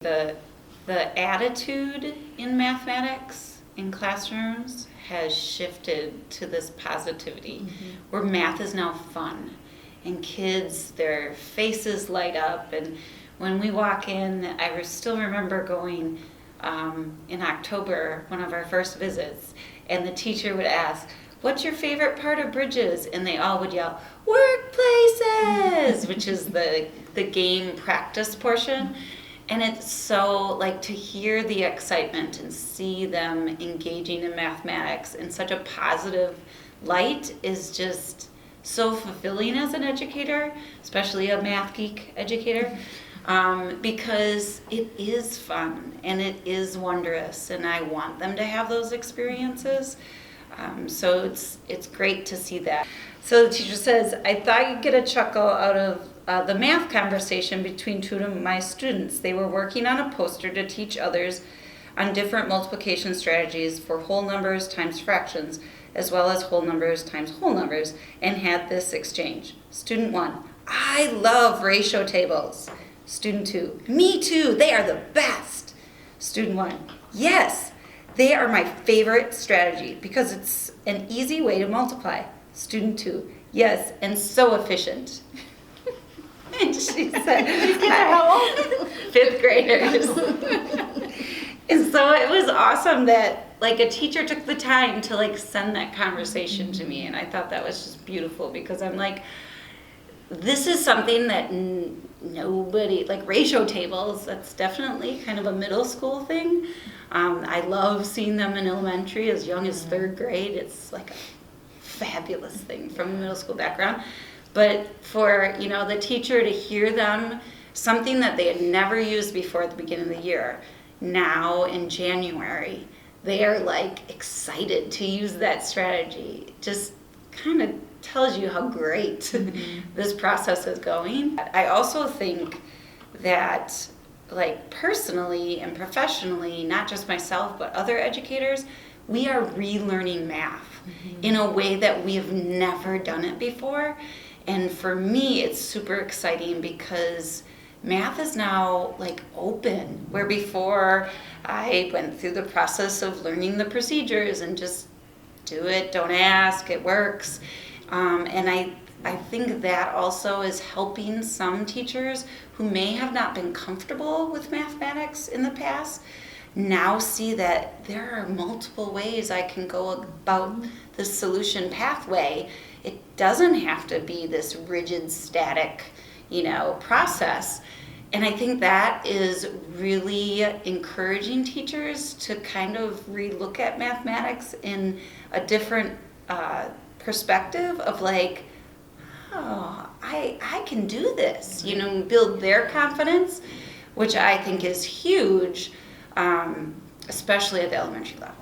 The attitude in mathematics in classrooms has shifted to this positivity, where math is now fun, and kids, their faces light up. And when we walk in, I still remember going in October, one of our first visits, and the teacher would ask, "What's your favorite part of Bridges?" And they all would yell, "Workplaces," which is the game practice portion. And it's so, like, to hear the excitement and see them engaging in mathematics in such a positive light is just so fulfilling as an educator, especially a math geek educator, because it is fun and it is wondrous, and I want them to have those experiences. So it's great to see that. So the teacher says, "I thought you'd get a chuckle out of the math conversation between two of my students. They were working on a poster to teach others on different multiplication strategies for whole numbers times fractions, as well as whole numbers times whole numbers, and had this exchange. Student 1, I love ratio tables. Student 2, me too, they are the best. Student 1, yes, they are my favorite strategy because it's an easy way to multiply. Student 2, yes, and so efficient." And she said, How old? Fifth graders. And so it was awesome that, like, a teacher took the time to, like, send that conversation to me, and I thought that was just beautiful, because I'm like, this is something that nobody, like ratio tables, that's definitely kind of a middle school thing. I love seeing them in elementary as young as third grade. It's like a fabulous thing from a middle school background. But for, the teacher to hear them, something that they had never used before at the beginning of the year, now in January, they are, like, excited to use that strategy. Just kind of tells you how great this process is going. I also think that, like, personally and professionally, not just myself, but other educators, we are relearning math in a way that we've never done it before. And for me, it's super exciting because math is now, like, open, where before I went through the process of learning the procedures and just do it, don't ask, it works. And I think that also is helping some teachers who may have not been comfortable with mathematics in the past now see that there are multiple ways I can go about the solution pathway. It doesn't have to be this rigid, static, process. And I think that is really encouraging teachers to kind of relook at mathematics in a different perspective of, like, oh, I can do this, build their confidence, which I think is huge, especially at the elementary level.